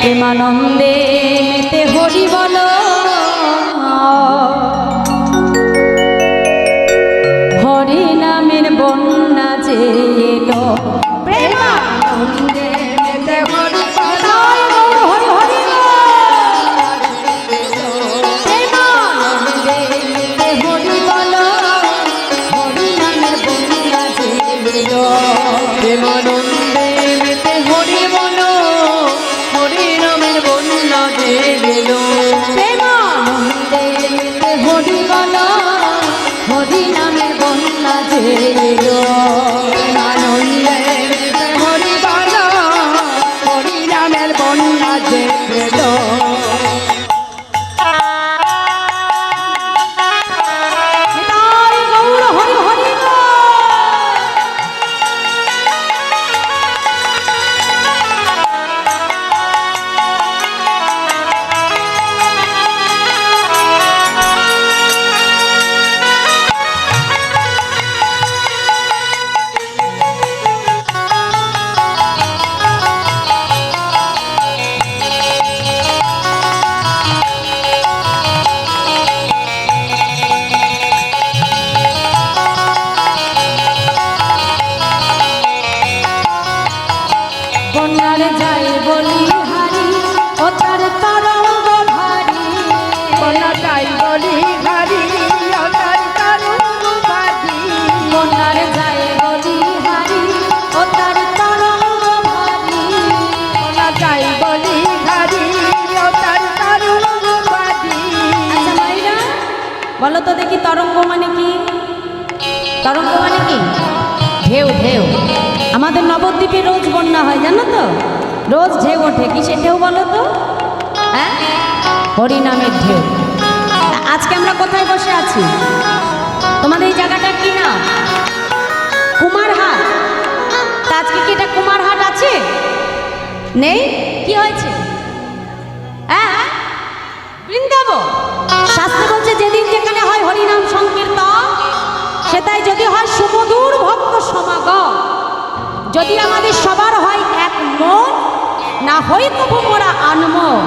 প্রেমানন্দে মেতে হরি বলো, হরি নামের বন্যা যে এলো। প্রেমানন্দে মেতে হরি বলো, হরি হরি প্রেমানন্দে মেতে হরি বলো, হরি নামের বন্যা যে এলো। প্রেমানন্দে মেতে হরি বলো, হরি নামের বন্যা যে এলো। প্রেমানন্দে মেতে হরি বলো, হরি নামের বন্যা যে এলো। প্রেমানন্দে মেতে হরি বলো, হরি নামের বন্যা যে এলো। নিতাই গৌর হরি হরি গো। বন্যার যাই বলি হারি, ও তার তরঙ্গ ভারী। বন্যা যাই বলি হারি, ও তার তরঙ্গ ভারী। বন্যার যাই বলি হারি, ও তার তরঙ্গ ভারী। বন্যা যাই বলি হারি, ও তার তরঙ্গ ভারী। আচ্ছা মাইরা বলো তো দেখি তরঙ্গ মানে কি? তরঙ্গ মানে কি? ঢেউ ঢেউ। আমাদের নবদ্বীপে রোজ বন্যা হয় জানো তো, রোজ ঢেউ ওঠে। কিসের ঢেউ বলো তো? হ্যাঁ, হরিনামের ঢেউ। আজকে আমরা কোথায় বসে আছি? তোমাদের এই জায়গাটা কি না? কুমারহাট। তা আজকে কি এটা কুমারহাট আছে? নেই? কি হয়েছে? হ্যাঁ, বৃন্দাবন। শাস্ত্রে বলছে যেদিন যেখানে হয় হরিনাম সংকীর্তন, সেটাই যদি হয় সুমধুর ভক্ত সমাগম। যদি আমাদের সবার হয় এক মন, না হই তবু মোরা আনমন।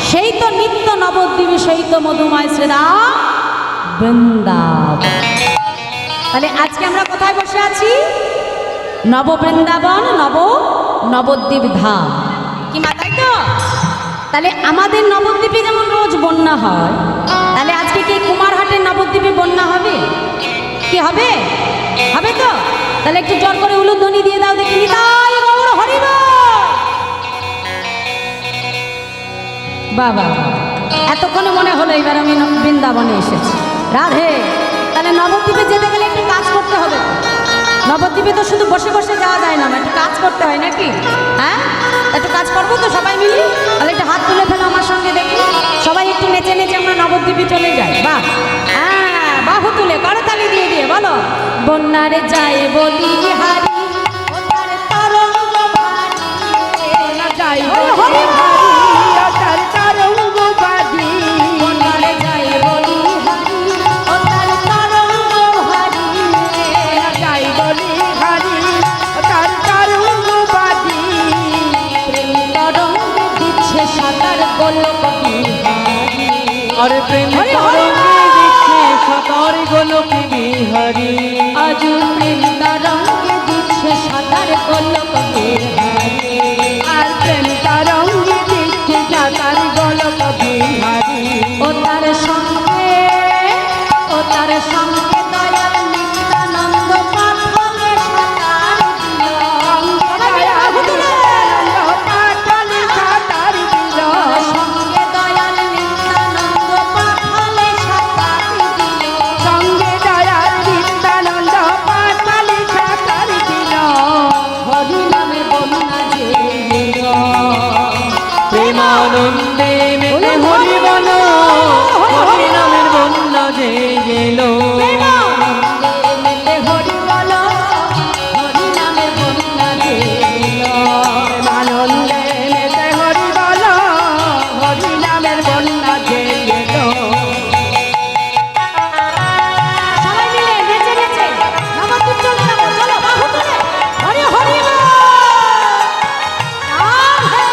সেই তো নিত্য নবদ্বীপে, সেই তো মধুময় শ্রীরাম বৃন্দাবন। তাহলে আজকে আমরা কোথায় বসে আছি? নব বৃন্দাবন, নবদ্বীপ ধাম। কি মাতাই তো? তাহলে আমাদের নবদ্বীপে যেমন রোজ বন্যা হয়, তাহলে আজকে কি কুমারহাটের নবদ্বীপে বন্যা হবে? কি হবে? হবে তো? তাহলে একটু জোর করে উলুধ্বনি দিয়ে দাও দেখি। নিতাই গৌর হরি বল। বাবা, এতক্ষণে মনে হলো এবার আমি বৃন্দাবনে এসেছি। রাধে। তাহলে নবদ্বীপে যেতে গেলে একটু কাজ করতে হবে। নবদ্বীপে তো শুধু বসে বসে যাওয়া যায় না, একটু কাজ করতে হয় নাকি? হ্যাঁ, একটু কাজ করবো তো সবাই মিলে। তাহলে একটু হাত তুলে ফেলো আমার সঙ্গে দেখি। সবাই একটু নেচে নেচে আমরা নবদ্বীপে চলে যাই। বাহ, হ্যাঁ, বাহু তুলে করতালি দিয়ে দিয়ে বলো। বন্যারে যায় বলি হারি, ও তার তরঙ্গ ভারী। বন্যা যাই হরি বলি হরি হারি, ও তার তরঙ্গ ভারী। বন্যারে যায় বলি হারি, ও তার তরঙ্গ ভারী। বন্যা যাই বলি হারি, ও তার তরঙ্গ ভারী। প্রেম তরঙ্গে দিচ্ছে সাঁতার গোলক বিহারী। আরে প্রেম হরি হরি তরঙ্গে দিচ্ছে সাঁতার গোলক বিহারী। আজ প্রেম তরঙ্গে দিচ্ছে সাঁতার গোলক বিহারী। আর প্রেম তরঙ্গে দিচ্ছে সাঁতার গোলক বিহারী। ও তার সঙ্গে, ও তার সঙ্গে দয়াল নিত্যানন্দ পাথরে সাঁতার দিল। পাতালে সাঁতার দিল। সঙ্গে দয়াল নিত্যানন্দ পাথরে সাঁতার দিল। সঙ্গে দয়াল নিত্যানন্দ পাতালে সাঁতার দিল। হরি নামে বন্যা যে এলো। প্রেমানন্দে মেতে হরি বলো, হরি নামের বন্যা যে এলো। প্রেমানন্দে মেতে হরি বলো, হরি নামে বন্যা যে এলো। প্রেমানন্দে মেতে হরি বলো, হরি নামের বন্যা যে এলো। সবাই মিলে নেচে নেচে নবদ্বীপ চলে যাবো। চলো বাহু তুলে হরি হরি বল। রাধে।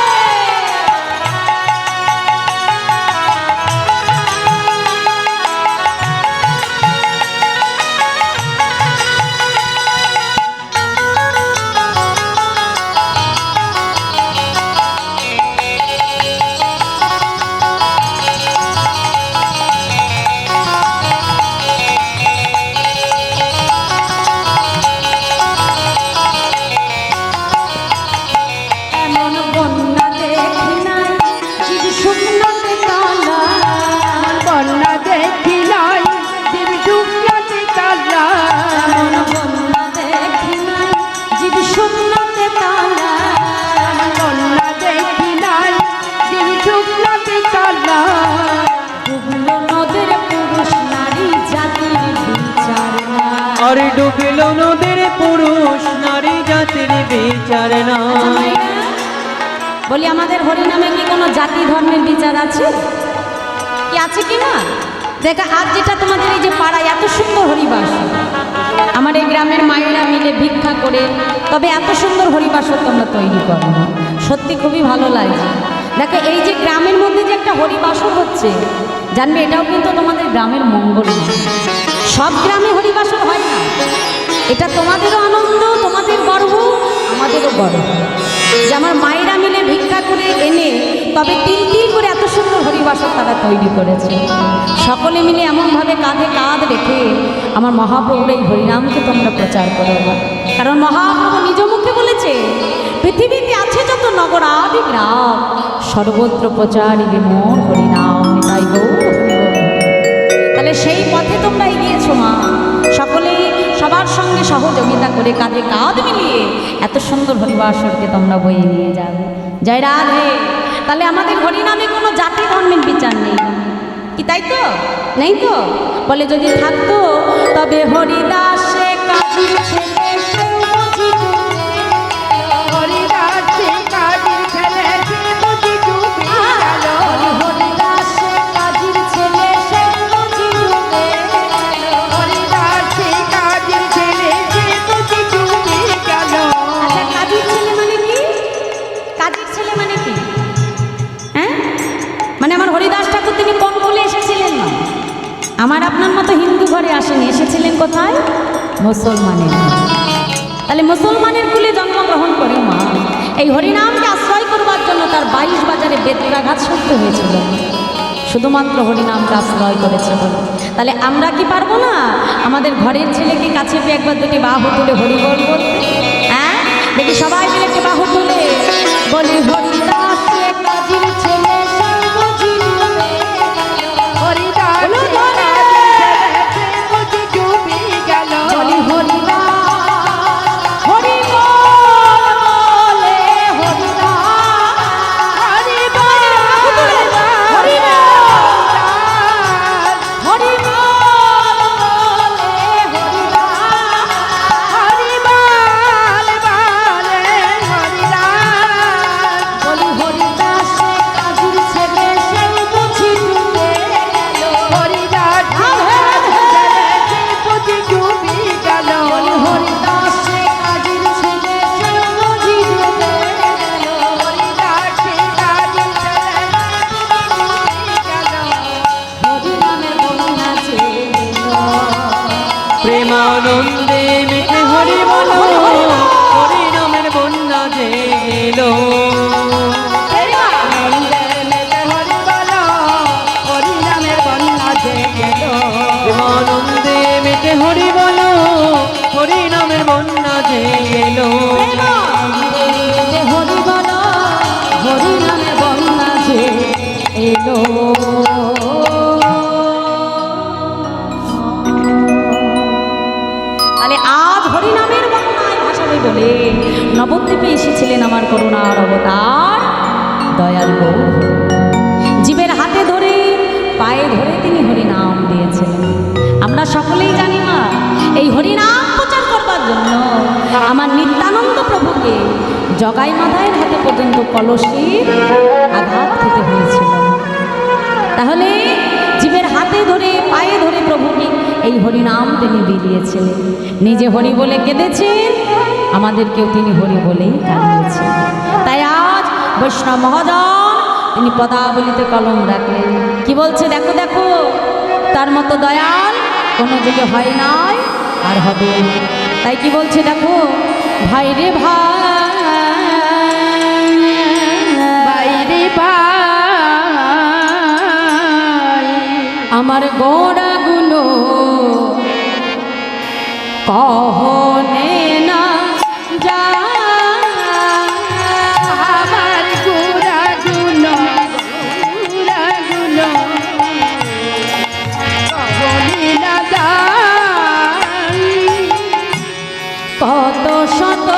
আর ডুবিল নদীর পুরুষ নারী জাতির বিচার নাই। বলি আমাদের হরিনামে কি কোনো জাতি ধর্মের বিচার আছে কি? আছে কি না? দেখা আজ যেটা তোমাদের এই যে পাড়ায় এত সুন্দর হরিবাস, আমার এই গ্রামের মায়েরা মিলে ভিক্ষা করে তবে এত সুন্দর হরিবাসর তোমরা তৈরি করো, সত্যি খুবই ভালো লাগছে। দেখো এই যে গ্রামের মধ্যে যে একটা হরিবাসর হচ্ছে, জানবে এটাও কিন্তু তোমাদের গ্রামের মঙ্গল। সব গ্রামে হরিবাসর হয় না, এটা তোমাদেরও আনন্দ, তোমাদের গর্ব, আমাদেরও গর্ব যে আমার মায়েরা মিলে ভিক্ষা করে এনে তবে তিন করে এত সুন্দর হরিবাসর তারা তৈরি করেছে। সকলে মিলে এমনভাবে কাঁধে কাঁধ রেখে আমার মহাপ্রভুর এই হরিনামকে তোমরা প্রচার করো না। কারণ মহাপ্রভু নিজ মুখে বলেছে, পৃথিবীতে আছে যত নগরাদি গ্রাম সর্বত্র প্রচারিবে মোর হরিনাম, তাই গো তাহলে সেই পথে তোমরা এগিয়েছো মা। সকলেই সবার সঙ্গে সহযোগিতা করে কাঁধে কাঁধ মিলিয়ে এত সুন্দর হরিবাসরকে তোমরা বয়ে নিয়ে যাবে। জয় রাধে। তাহলে আমাদের হরিনামে কোনো জাতি ধর্মের বিচার নেই কি, তাই তো? নেই তো? বলে যদি থাকতো তবে হরিদাসে কাজীর ছেলে সেও বুঝি হরিদাসে কাজীর ছেলে সে বুঝি ডুবে গেল। হরিদাসে কাজীর ছেলে সেও বুঝি ডুবে গেল। হরিদাসে কাজীর ছেলে সে বুঝি ডুবে গেল। আচ্ছা কাজীর ছেলে মানে কি? কাজীর ছেলে মানে কি? হ্যাঁ, মানে আমার হরিদাস ঠাকুর তিনি কোন বলে এসেছিলেন না, আমার আপনার মতো হিন্দু ঘরে আসেনি, এসেছিলেন কোথায়? মুসলমানের। তাহলে মুসলমানের কুলে জন্মগ্রহণ করে মা এই হরিনামকে আশ্রয় করবার জন্য তার 22 বাজারে বেত্রাঘাত সহ্য হয়েছিল, শুধুমাত্র হরিনামকে আশ্রয় করেছে বলে। তাহলে আমরা কি পারবো না আমাদের ঘরের ছেলেকে কাছে পেয়ে একবার দুটি বাহু তুলে হরিবল বলতে? হ্যাঁ, দেখি সবাই মিলে একটি বাহু তুলে বলি হরিদাসে কাজীর ছেলে সেও বুঝি ডুবে গেল। হরিদাসে কাজীর ছেলে সে বুঝি ডুবে গেল। বলি হরিদাস হরিবল বলে হরিদাস হরিবল হরিবল বলে হরিদাস হরিবল বলে হরিদাস। বলি হরিদাসে কাজীর ছেলে সেও বুঝি ডুবে গেল। হরিদাসে কাজীর ছেলে সে বুঝি ডুবে গেল। বলি হরিদাসে কাজীর ছেলে সেও বুঝি ডুবে গেল। হরিদাসে কাজীর ছেলে সে বুঝি ডুবে গেল। হরিনামের বন্যা ছিল। প্রেমানন্দে মেতে হরি বলো, হরিনামের বন্যা যে এলো। হরিনামের বন্যা যে গেল। প্রেমানন্দে মেতে হরি বলো, হরিনামের বন্যা যে এলো। হরি বল হরিনামের বন্যা যে এলো। তাহলে আজ হরিনামের বন্যায় ভাসাবে বলে নবদ্বীপে এসেছিলেন আমার করুণার অবতার দয়াল গৌর। জীবের হাতে ধরে পায়ে ধরে তিনি হরিনাম দিয়েছিলেন। আমরা সকলেই জানি মা এই হরিনাম প্রচার করবার জন্য আমার নিত্যানন্দ প্রভুকে জগাই মাধায়ের হাতে পর্যন্ত কলসির আঘাত খেতে হয়েছিল। তাহলে জীবের হাতে ধরে পায়ে ধরে প্রভুকে এই হরিনাম তিনি বিলিয়েছিলেন। নিজে হরি বলে কেঁদেছেন, আমাদেরকেও তিনি হরি বলেই কাঁদিয়েছেন। তাই আজ বৈষ্ণব মহাজন তিনি পদাবলিতে কলম রাখলেন, কি বলছে দেখো দেখো, তার মতো দয়াল কোনো যুগে হয় নাই আর হবে না। তাই কি বলছে দেখো, ভাই রে ভাই, বাইরে ভাই আমার গোড়াগুলো কহনে না যা, আমার গুড়াগুলো বলি না দান। কত শত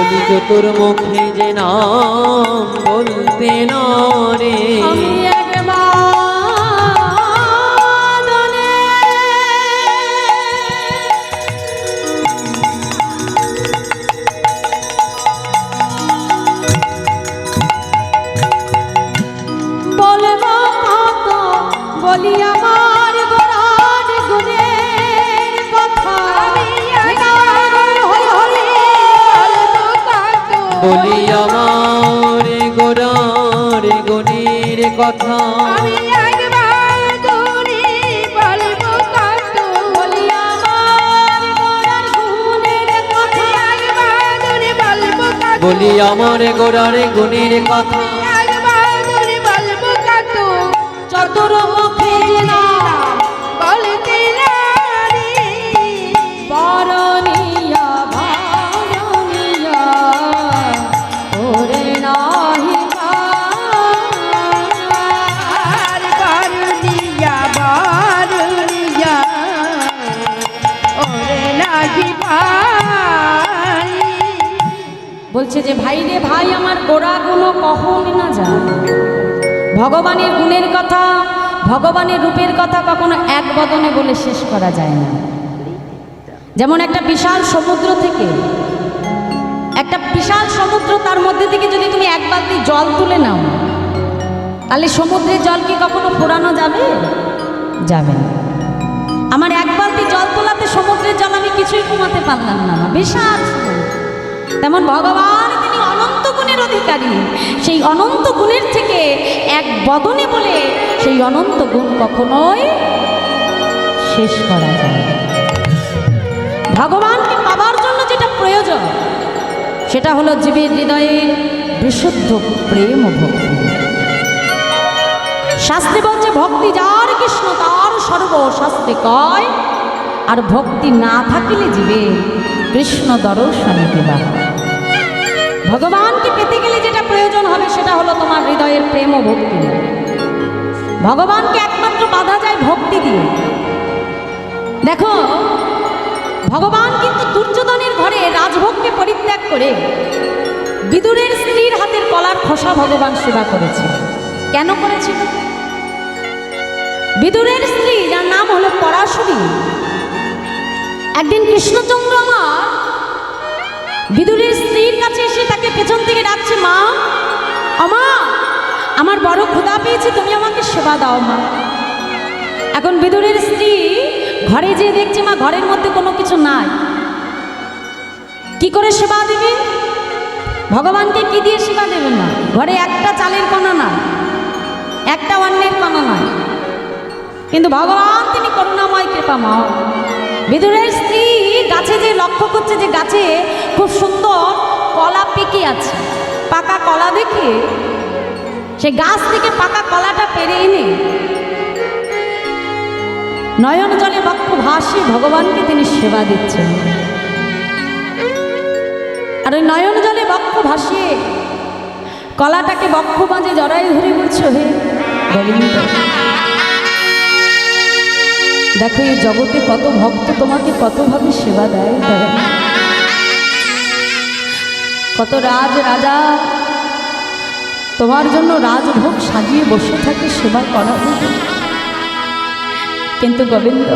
বলি চতুর্মুখে যে নাম বলতে না রে আমি এক বাদনে বলব কত বলি আমার গোড়ার গুণের কথা হরি হরি বলি আমার গোরার গুণের কথা আমি একবার ধরে বলবো কত বলি আমার গোড়ার গুণের কথা একবার ধরে বলবো কত বলি আমার গোরার গুণের কথা একবার ধরে বলবো কত চতুর্মুখে না বলতে না রে বরণিয়া ভারণিয়া ওরে নাহি আর বারুনিয়া বারুনিয়া ওরে নাহি ভাই বলছে যে ভাই রে ভাই আমার গোড়া গুণ কখন না যায় ভগবানের গুণের কথা ভগবানের রূপের কথা কখনো এক বদনে বলে শেষ করা যায় না। যেমন একটা বিশাল সমুদ্র থেকে একটা বিশাল সমুদ্র তার মধ্যে থেকে যদি তুমি এক বালতি জল তুলে নাও তাহলে সমুদ্রের জল কি কখনো ফোরানো যাবে? যাবে না। আমার এক বালতি জল তোলাতে সমুদ্রের জল আমি কিছুই কমাতে পারলাম না, বিশাল সমুদ্র। তেমন ভগবান তিনি অনন্ত গুণের অধিকারী, সেই অনন্ত গুণের থেকে এক বদনে বলে সেই অনন্ত গুণ কখনোই শেষ করা যায় না। ভগবানকে পাবার জন্য যেটা প্রয়োজন সেটা হলো জীবের হৃদয়ে বিশুদ্ধ প্রেম ও ভক্তি। শাস্ত্রে বলছে ভক্তি যার কৃষ্ণ তার সর্বশাস্ত্রে কয়, আর ভক্তি না থাকিলে জীবে কৃষ্ণ দর্শনে দেবা। ভগবানকে পেতে গেলে যেটা প্রয়োজন হবে সেটা হলো তোমার হৃদয়ের প্রেম ও ভক্তি। ভগবানকে একমাত্র বাধা যায় ভক্তি দিয়ে। দেখো ভগবান কিন্তু দুর্যোধনের ঘরে রাজভোগকে পরিত্যাগ করে বিদুরের স্ত্রীর হাতের কলার খোসা ভগবান সেবা করেছে। কেন করেছিল? বিদুরের স্ত্রী যার নাম হলো পরাশরী, একদিন কৃষ্ণচন্দ্র বিদুরের স্ত্রীর কাছে এসে তাকে পেছন থেকে ডাকছে, মা আমা আমার বড় ক্ষুধা পেয়েছে, তুমি আমাকে সেবা দাও মা। এখন বিদুরের স্ত্রী ঘরে যেয়ে দেখছে মা ঘরের মধ্যে কোনো কিছু নাই, কি করে সেবা দেবে? ভগবানকে কি দিয়ে সেবা দেবে? না ঘরে একটা চালের কণা না, একটা অন্যের কণা নয়, কিন্তু ভগবান তিনি করুণাময় কৃপাময়। বিদুরের স্ত্রী গাছে যে লক্ষ্য করছে যে গাছে খুব সুন্দর কলা পেকে আছে, পাকা কলা দেখে সে গাছ থেকে পাকা কলাটা পেরে এনে নয়ন জলে বক্ষ ভাসিয়ে ভগবানকে তিনি সেবা দিচ্ছেন। আর ওই নয়ন জলে বক্ষ ভাসিয়ে কলাটাকে বক্ষ বাঁধে জড়াই ধরে বলছে, হে গোবিন্দ দেখো এই জগতে কত ভক্ত তোমাকে কতভাবে সেবা দেয়, কত রাজ রাজা তোমার জন্য রাজভোগ সাজিয়ে বসে থাকে সেবা করার জন্য। কিন্তু গোবিন্দ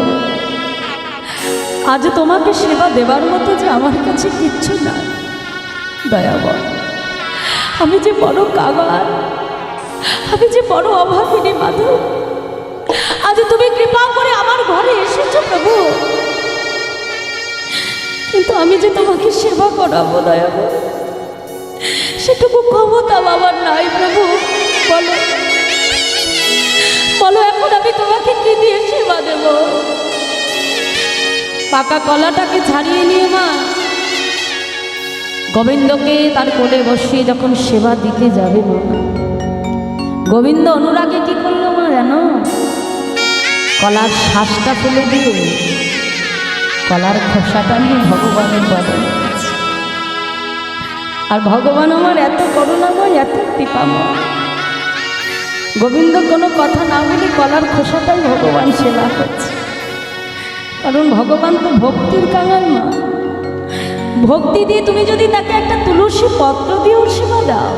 আজ তোমাকে সেবা দেবার মতো যে আমার কাছে কিচ্ছু না, দয়াবর আমি যে বড় কাগার, আমি যে বড় অভাবিনী মাধব, আজ তুমি কৃপা করে আমার ঘরে এসেছো প্রভু, কিন্তু আমি যে তোমাকে সেবা করাবো দয়াবর সেটুকু ক্ষমতা বাবার নাই প্রভু। বলো বলো এখন আমি তোমাকে কি দিয়ে সেবা দেব? পাকা কলাটাকে ছাড়িয়ে নিয়ে মা গোবিন্দকে তার কোলে বসিয়ে যখন সেবা দিতে যাবে মা, গোবিন্দ অনুরাগে কি করলো মা জানো? কলার শ্বাসটা ফেলে দিয়ে কলার খোসাটা নিয়ে ভগবানের বদলে, আর ভগবান আমার এত করুণাময় এত কৃপাময়, গোবিন্দ কোনো কথা না বলে কলার খোসাটাই ভগবান সেবা করছে। কারণ ভগবান তো ভক্তির কাঙাল মা, ভক্তি দিয়ে তুমি যদি তাকে একটা তুলসী পত্র দিয়েও সেবা দাও,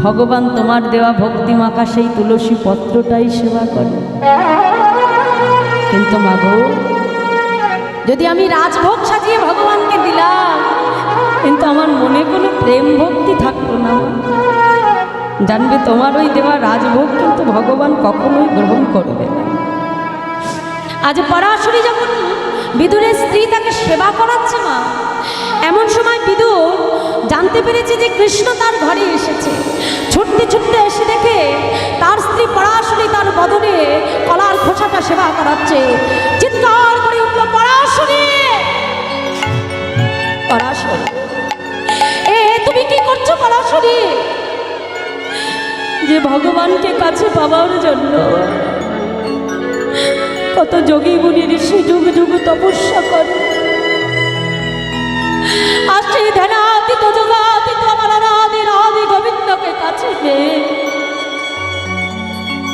ভগবান তোমার দেওয়া ভক্তি মাখা সেই তুলসী পত্রটাই সেবা করে। কিন্তু মাগো, যদি আমি রাজভোগ সাজিয়ে ভগবানকে দিলাম, কিন্তু আমার মনে কোনো প্রেম ভক্তি থাকলো না, জানবে তোমার ওই দেওয়া রাজভোগ কিন্তু ভগবান কখনোই গ্রহণ করবে না। আজ পরাশরী যখন বিদুরের স্ত্রী তাকে সেবা করাচ্ছে মা, এমন সময় বিদুর জানতে পেরেছে যে কৃষ্ণ তার ঘরে এসেছে। ছুটতে ছুটতে এসে দেখে তার স্ত্রী পরাশরী তার বদনে কলার খোসাটা সেবা করাচ্ছে। চিৎকার করে উঠল, পরাশরী, পরাশরী, তুমি কি করছো পরাশরী? যে ভগবানকে কাছে পাওয়ার জন্য কত যোগী মুনি ঋষি যুগ যুগ তপস্যা করে, আর সেই ধ্যানাতীত যোগাতীত অমরানাদি রাধে গোবিন্দকে কাছে পেয়ে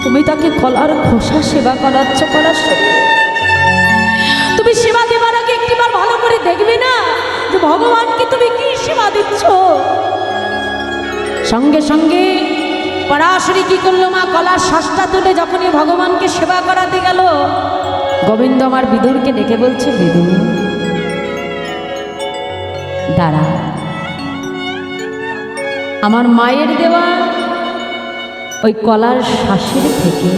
তুমি তাকে কলার খোসা সেবা করাচ্ছ। পরাশরী, তুমি সেবা দেবার আগে একটিবার ভালো করে দেখবে না যে ভগবানকে তুমি কি সেবা দিচ্ছ? সঙ্গে সঙ্গে পরাশরী কি করলো মা, কলার শ্বাসটা তুলে যখনই ভগবানকে সেবা করাতে গেল, গোবিন্দ আমার বিদুরকে ডেকে বলছে, বিদুর দাঁড়া, আমার মায়ের দেওয়া ওই কলার শ্বাসের থেকে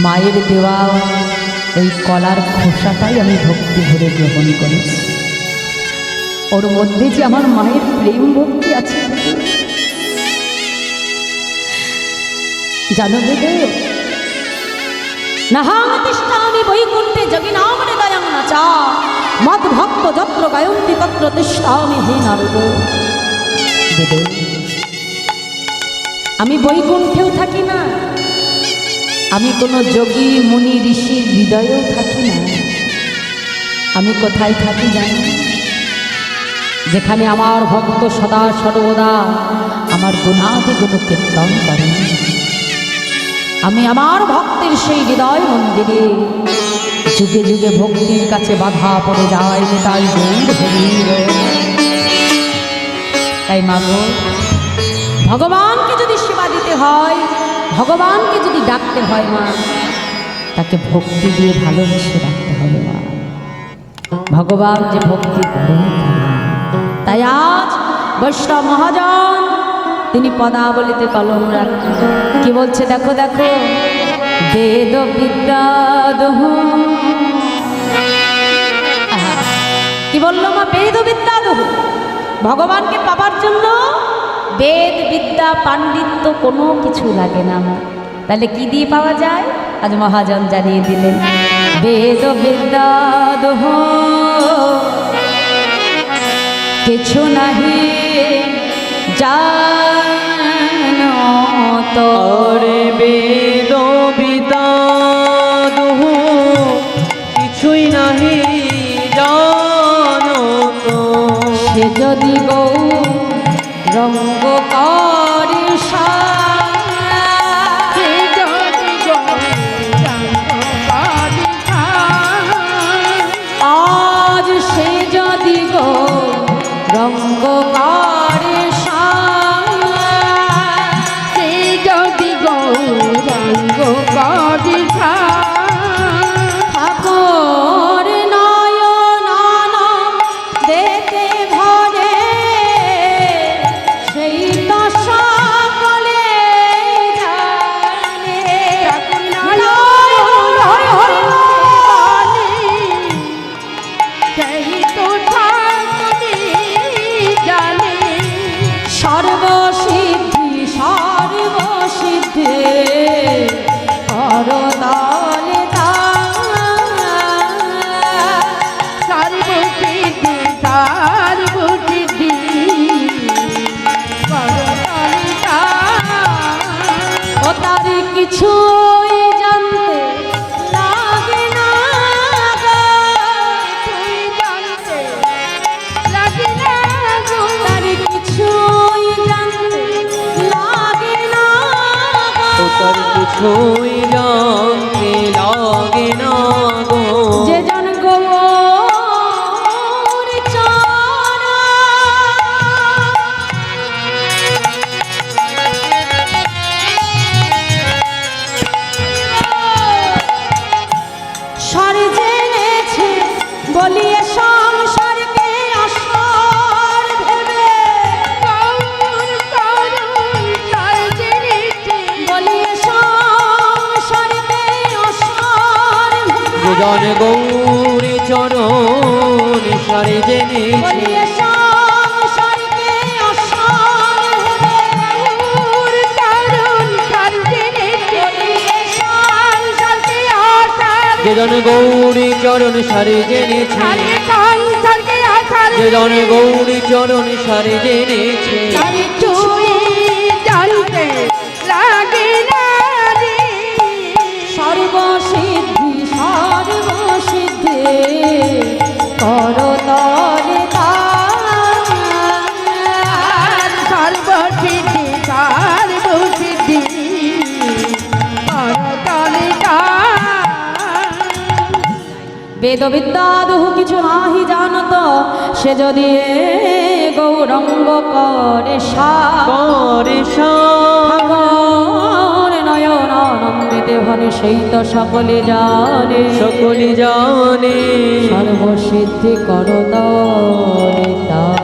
মায়ের দেওয়া ওই কলার খোসাটাই আমি ভক্তি ভরে গ্রহণ করেছি। ওর মধ্যে যে আমার মায়ের প্রেম ভক্তি আছে, জানো বেদে, নাহাং তিষ্ঠামি বৈকুণ্ঠে যোগিনাম হৃদয়ং নাচা মদ ভক্ত যত্র গায়ন্তি তত্র তিষ্ঠামি হে নারদ। বেদে, আমি বৈকুণ্ঠেও থাকি না, আমি কোনো যোগী মুনি ঋষির হৃদয়েও থাকি না। আমি কোথায় থাকি জানি? যেখানে আমার ভক্ত সদা সর্বদা আমার গুণাদি গুণ কীর্তন করেন। আমি আমার ভক্তের সেই হৃদয় মন্দিরে যুগে যুগে ভক্তির কাছে বাধা পড়ে যায়, তাই তাই মাগো, ভগবানকে যদি সেবা দিতে হয়, ভগবানকে যদি ডাকতে হয় মা, তাকে ভক্তি দিয়ে ভালোবেসে ডাকতে হবে মা। ভগবান যে ভক্তি করে, তাই আজ বৈষ্ণব মহাজন তিনি পদাবলিতে কলম রাখেন, কি বলছে দেখো দেখো, বেদ বিদ্যা দহু, কি বললো মা, বেদ বিদ্যা দহু। ভগবানকে পাবার জন্য বেদ বিদ্যা পাণ্ডিত্য কোনো কিছু লাগে না মা। তাহলে কি দিয়ে পাওয়া যায়? আজ মহাজন জানিয়ে দিলেন, বেদ বিদ্যা দহু কিছু নাহি জানো তোরে, বেদ বিদ্যা দহু কিছুই নাহি জানো তো, সে যদি গৌ রঙ্গ করে আজ সে যদি গৌ রঙ্গ করে সে যদি গৌরাঙ্গ করে ঠাকুর নয়ন দেখে ভরে সেই বলিয়ে সংসারকে আসর ভেবে বলিয়ে সংসারকে আসর ভেবে জন গৌরী চরণ সারে জেনেছে বলিয়ে সংসারকে আসর ভেবে বলিয়ে সংসারকে আসর যে জন গৌরী চরণ সারে জেনেছে যে জন গৌরী চরণ সারে জেনেছে সর্বসিদ্ধি সর্বসিদ্ধি করতলে তার সর্বসিদ্ধি সর্বসিদ্ধি করতলে বেদবিদ্যা দুহু কিছু নাহি জানত সে যদি এ গৌরঙ্গ করে করে সাগর নয়ন আনন্দিতে ভনে সেই তো সকলে জানে সকলে জানে সর্বসিদ্ধি করতলে তার